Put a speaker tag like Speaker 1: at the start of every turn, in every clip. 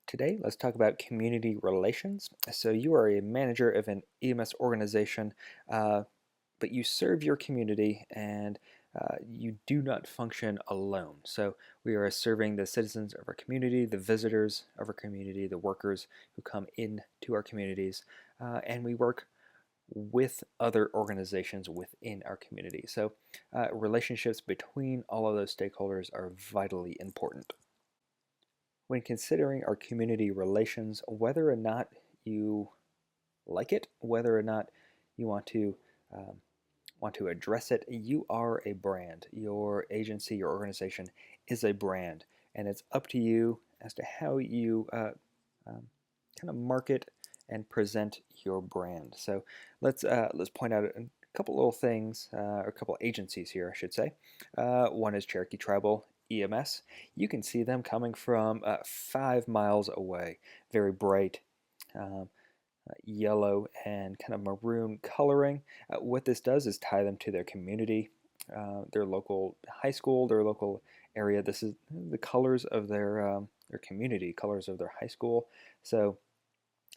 Speaker 1: Today, let's talk about community relations. So, you are a manager of an EMS organization, uh, but you serve your community and you do not function alone. So, we are serving the citizens of our community, the visitors of our community, the workers who come into our communities, and we work with other organizations within our community. So, relationships between all of those stakeholders are vitally important. When considering our community relations, whether or not you like it, whether or not you um, want to address it, you are a brand. Your agency, your organization is a brand, and it's up to you as to how you um, kind of market and present your brand. So let's point out a couple little things, or a couple agencies here, I should say. One is Cherokee Tribal EMS. You can see them coming from 5 miles away. Very bright. Um, Yellow and kind of maroon coloring. What this does is tie them to their community, their local high school, their local area. This is the colors of their community, colors of their high school. So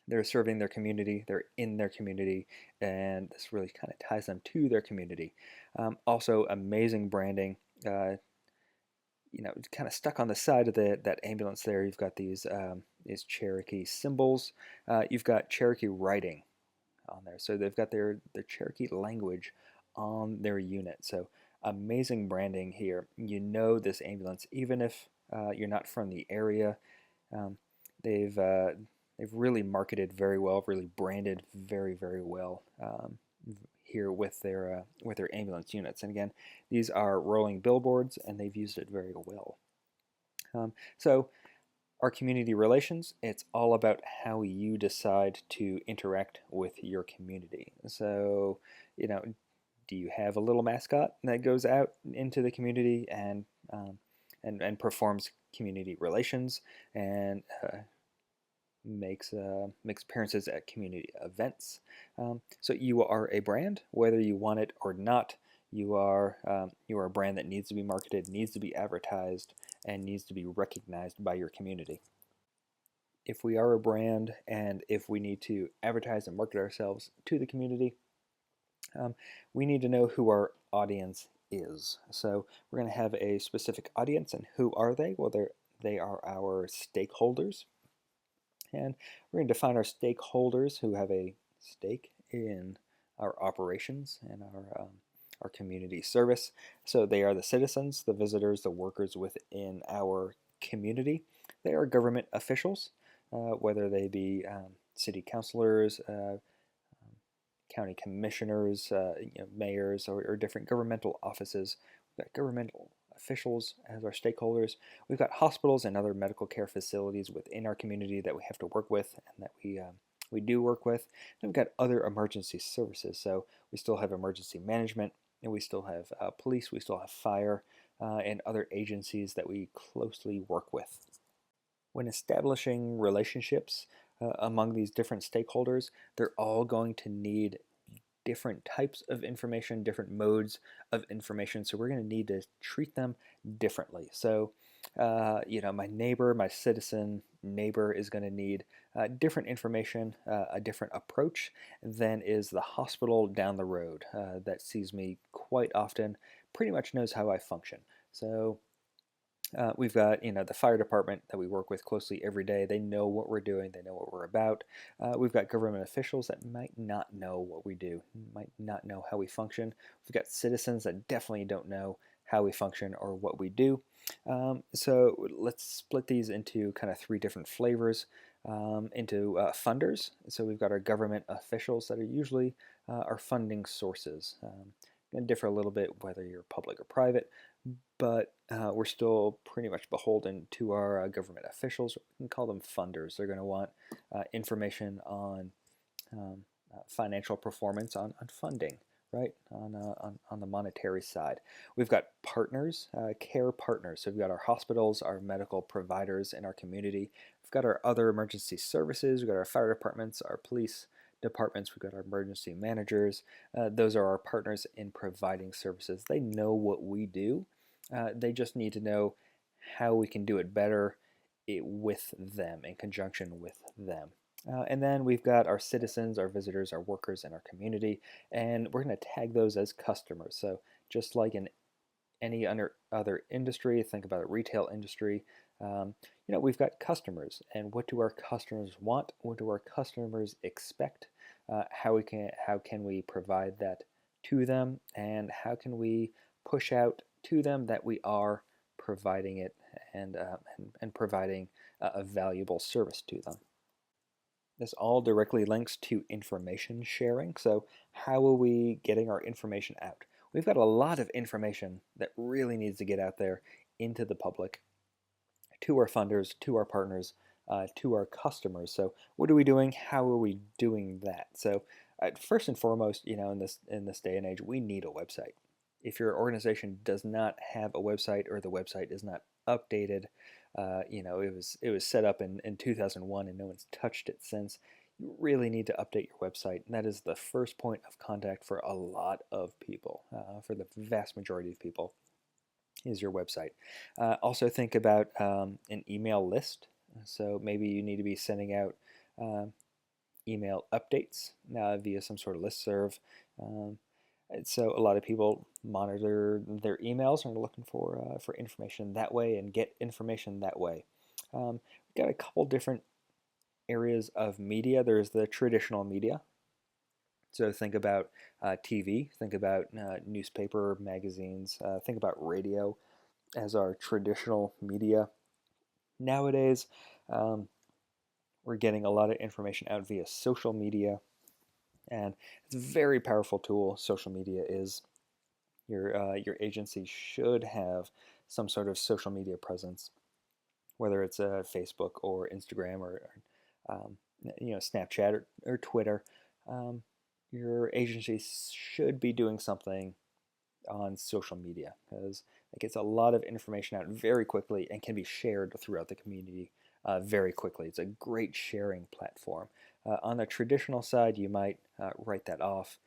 Speaker 1: they're serving their community, they're in their community, and this really kind of ties them to their community. Also, amazing branding. Kind of stuck on the side of that ambulance there. You've got these Cherokee symbols. You've got Cherokee writing on there, so they've got their Cherokee language on their unit. So amazing branding here. You know this ambulance, even if you're not from the area. Um, they've really marketed very well, really branded very well here with their ambulance units. And again, these are rolling billboards, and they've used it very well. So our community relations, it's all about how you decide to interact with your community. So, do you have a little mascot that goes out into the community and performs community relations and makes appearances at community events? So you are a brand, whether you want it or not. You are a brand that needs to be marketed, needs to be advertised, and needs to be recognized by your community. If we are a brand and if we need to advertise and market ourselves to the community, um, we need to know who our audience is. So we're going to have a specific audience, and who are they? Well, they are our stakeholders, and we're going to define our stakeholders who have a stake in our operations and our community service. So they are the citizens, the visitors, the workers within our community. They are government officials, whether they be city councilors, county commissioners, mayors, or different governmental offices. We've got governmental officials as our stakeholders. We've got hospitals and other medical care facilities within our community that we have to work with and that we do work with. And we've got other emergency services. So we still have emergency management, and we still have police, we still have fire, and other agencies that we closely work with. When establishing relationships among these different stakeholders, they're all going to need different types of information, different modes of information. So we're going to need to treat them differently. So, my neighbor, my citizen neighbor is going to need different information, a different approach than is the hospital down the road that sees me quite often, pretty much knows how I function. So we've got the fire department that we work with closely every day. They know what we're doing. They know what we're about. We've got government officials that might not know what we do, might not know how we function. We've got citizens that definitely don't know how we function or what we do. So let's split these into kind of three different flavors. Into funders. So we've got our government officials that are usually our funding sources. Going to differ a little bit whether you're public or private, but we're still pretty much beholden to our government officials. We can call them funders. They're going to want information on financial performance, on funding, right? On the monetary side. We've got partners, care partners. So we've got our hospitals, our medical providers in our community. We've got our other emergency services. We've got our fire departments, our police departments. We've got our emergency managers. Those are our partners in providing services. They know what we do. They just need to know how we can do it better with them, in conjunction with them. And then we've got our citizens, our visitors, our workers, and our community, and we're going to tag those as customers. So just like in any other industry, think about a retail industry. We've got customers, and what do our customers want? What do our customers expect? How can we provide that to them, and how can we push out to them that we are providing it and providing a valuable service to them. This all directly links to information sharing. So how are we getting our information out? We've got a lot of information that really needs to get out there into the public, to our funders, to our partners, to our customers. So what are we doing? How are we doing that? So first and foremost, in this day and age, we need a website. If your organization does not have a website, or the website is not updated, it was set up in 2001 and no one's touched it since. You really need to update your website, and that is the first point of contact for a lot of people, for the vast majority of people, is your website. Also think about an email list. So maybe you need to be sending out email updates via some sort of listserv. So a lot of people monitor their emails and are looking for information that way and get information that way. We've got a couple different areas of media. There's the traditional media. So think about TV, think about newspaper, magazines, think about radio as our traditional media. Nowadays, we're getting a lot of information out via social media, and it's a very powerful tool. Social media is. Your agency should have some sort of social media presence, whether it's Facebook or Instagram or Snapchat or Twitter. Your agency should be doing something on social media, because it gets a lot of information out very quickly and can be shared throughout the community very quickly. It's a great sharing platform. On the traditional side, you might write that off.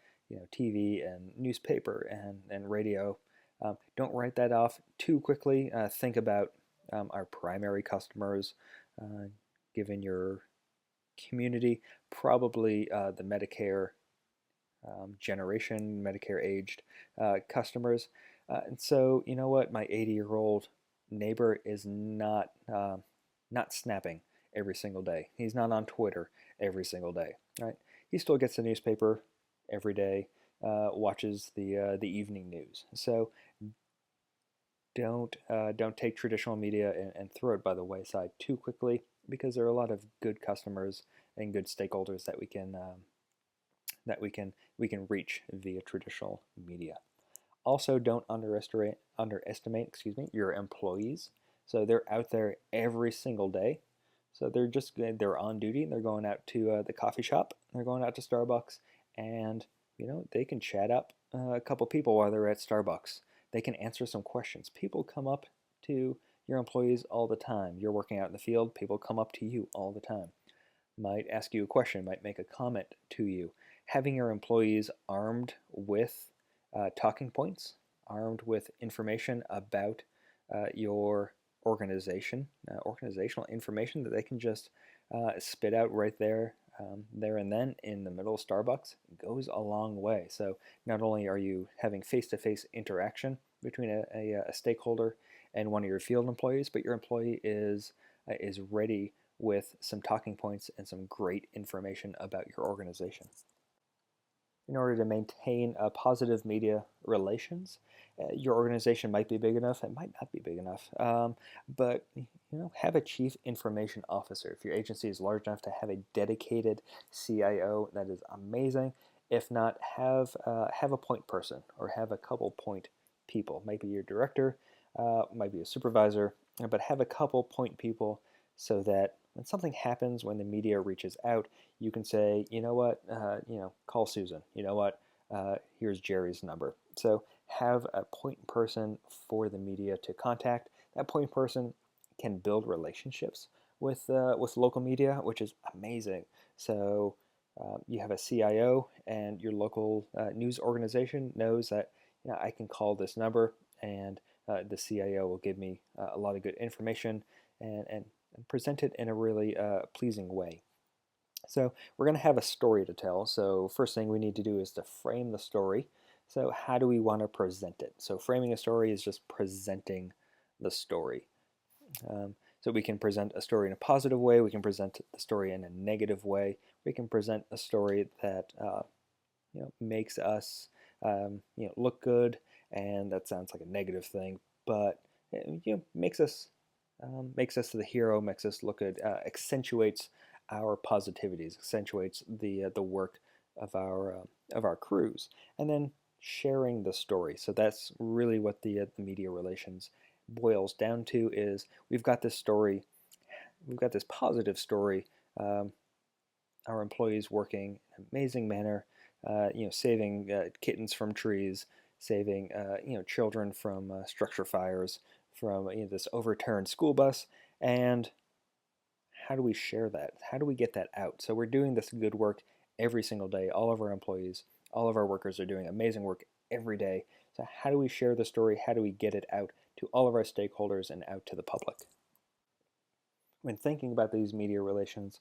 Speaker 1: TV and newspaper and radio. Don't write that off too quickly. Think about our primary customers, given your community, probably the Medicare generation, Medicare aged customers. And so, you know what? My 80-year-old neighbor is not snapping every single day. He's not on Twitter every single day, right? He still gets the newspaper every day, watches the evening news. So don't take traditional media and throw it by the wayside too quickly, because there are a lot of good customers and good stakeholders that we can reach via traditional media. Also, don't underestimate your employees. So they're out there every single day. So they're on duty, and they're going out to the coffee shop. They're going out to Starbucks, and they can chat up a couple people while they're at Starbucks. They can answer some questions. People come up to your employees all the time. You're working out in the field, people come up to you all the time. Might ask you a question, might make a comment to you. Having your employees armed with talking points, armed with information about your organization, organizational information that they can just spit out right there and then in the middle of Starbucks, goes a long way. So not only are you having face-to-face interaction between a stakeholder and one of your field employees, but your employee is ready with some talking points and some great information about your organization. In order to maintain positive media relations, your organization might be big enough, it might not be big enough, but have a chief information officer. If your agency is large enough to have a dedicated CIO, that is amazing. If not, have a point person, or have a couple point people. Might be your director, might be a supervisor, but have a couple point people, so that when something happens, when the media reaches out, you can say, you know what, call Susan. You know what, here's Jerry's number. So have a point person for the media to contact. That point person can build relationships with local media, which is amazing. So you have a CIO, and your local news organization knows that I can call this number, and the CIO will give me a lot of good information and and present it in a really pleasing way. So we're going to have a story to tell. So first thing we need to do is to frame the story. So how do we want to present it? So framing a story is just presenting the story. So we can present a story in a positive way. We can present the story in a negative way. We can present a story that makes us look good, and that sounds like a negative thing, but makes us the hero, makes us look good, accentuates our positivities, accentuates the work of our crews, and then sharing the story. So that's really what the media relations boils down to. Is we've got this story, we've got this positive story. Our employees working in an amazing manner, saving kittens from trees, saving children from structure fires, from this overturned school bus, and how do we share that? How do we get that out? So we're doing this good work every single day. All of our employees, all of our workers are doing amazing work every day. So how do we share the story? How do we get it out to all of our stakeholders and out to the public? When thinking about these media relations,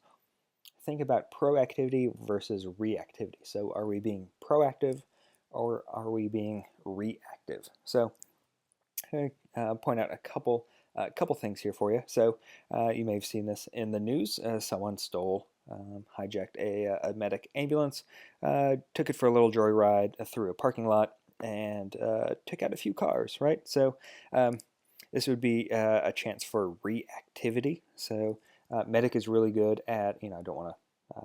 Speaker 1: think about proactivity versus reactivity. So are we being proactive or are we being reactive? So I'm going to point out a couple things here for you. So you may have seen this in the news. Someone hijacked a medic ambulance, took it for a little joyride through a parking lot, and took out a few cars, right? So this would be a chance for reactivity. So medic is really good at, I don't want to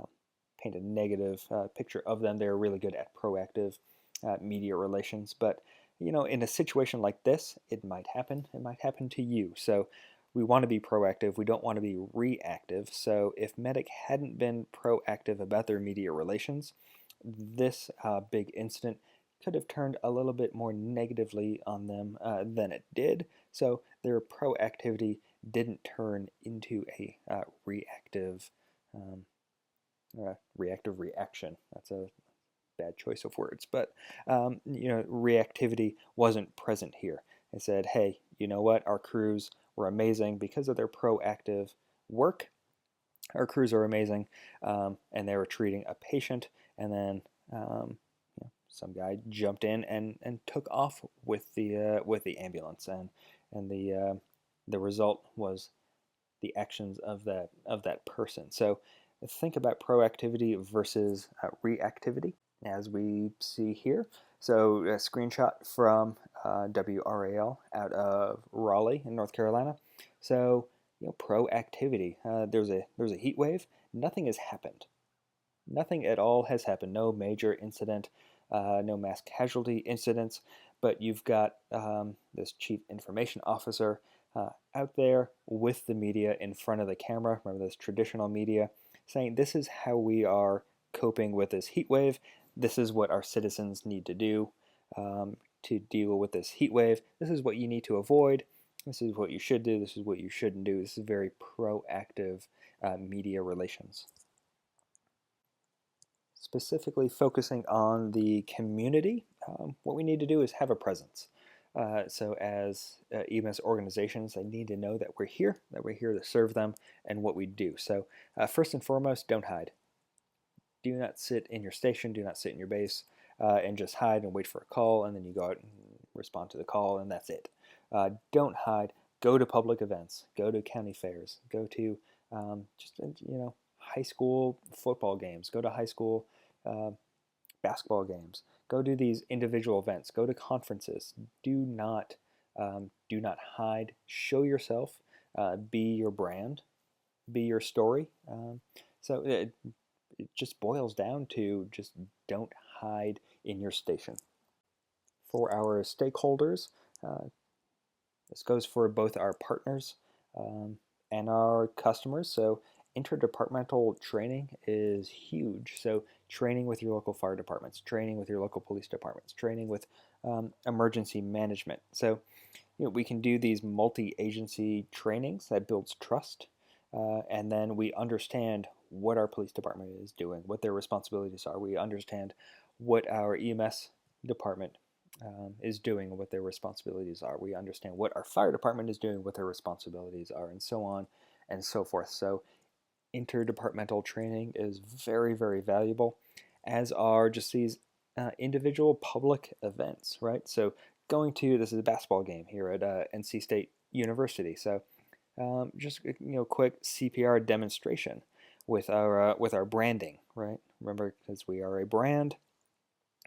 Speaker 1: paint a negative picture of them. They're really good at proactive media relations, but in a situation like this, it might happen. It might happen to you. So we want to be proactive. We don't want to be reactive. So if Medic hadn't been proactive about their media relations, this big incident could have turned a little bit more negatively on them than it did. So their proactivity didn't turn into a um, reactive reaction. That's a bad choice of words, but reactivity wasn't present here. They said, hey, you know what? Our crews were amazing because of their proactive work. Our crews are amazing, and they were treating a patient, and then some guy jumped in and took off with the ambulance, and the result was the actions of that person. So think about proactivity versus reactivity, as we see here. So a screenshot from WRAL out of Raleigh in North Carolina. So proactivity. There's a heat wave. Nothing has happened. Nothing at all has happened. No major incident. No mass casualty incidents. But you've got this chief information officer out there with the media in front of the camera. Remember this traditional media, saying this is how we are coping with this heat wave. This is what our citizens need to do to deal with this heat wave. This is what you need to avoid. This is what you should do. This is what you shouldn't do. This is very proactive media relations. Specifically focusing on the community, what we need to do is have a presence. So as EMS organizations, they need to know that we're here to serve them and what we do. So first and foremost, don't hide. Do not sit in your station, do not sit in your base and just hide and wait for a call, and then you go out and respond to the call, and that's it. Don't hide. Go to public events. Go to county fairs. Go to high school football games. Go to high school basketball games. Go to these individual events. Go to conferences. Do not hide. Show yourself. Be your brand. Be your story. So it just boils down to just don't hide in your station. For our stakeholders, this goes for both our partners and our customers. So interdepartmental training is huge. So training with your local fire departments, training with your local police departments, training with emergency management. So we can do these multi-agency trainings that builds trust, and then we understand what our police department is doing, what their responsibilities are. We understand what our EMS department is doing, what their responsibilities are. We understand what our fire department is doing, what their responsibilities are, and so on and so forth. So interdepartmental training is very, very valuable, as are just these individual public events, right? So this is a basketball game here at NC State University. So just quick CPR demonstration with our branding, right? Remember, because we are a brand.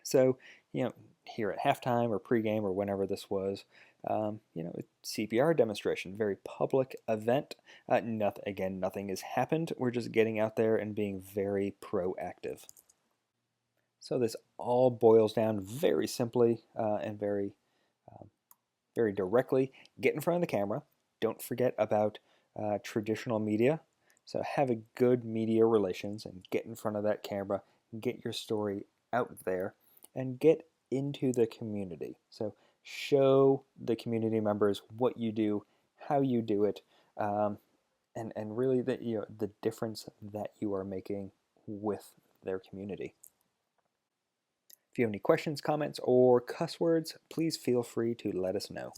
Speaker 1: So here at halftime or pregame or whenever this was, CPR demonstration, very public event. Nothing has happened. We're just getting out there and being very proactive. So this all boils down very simply and very directly. Get in front of the camera. Don't forget about traditional media. So have a good media relations and get in front of that camera. Get your story out there and get into the community. So show the community members what you do, how you do it, and really the difference that you are making with their community. If you have any questions, comments, or cuss words, please feel free to let us know.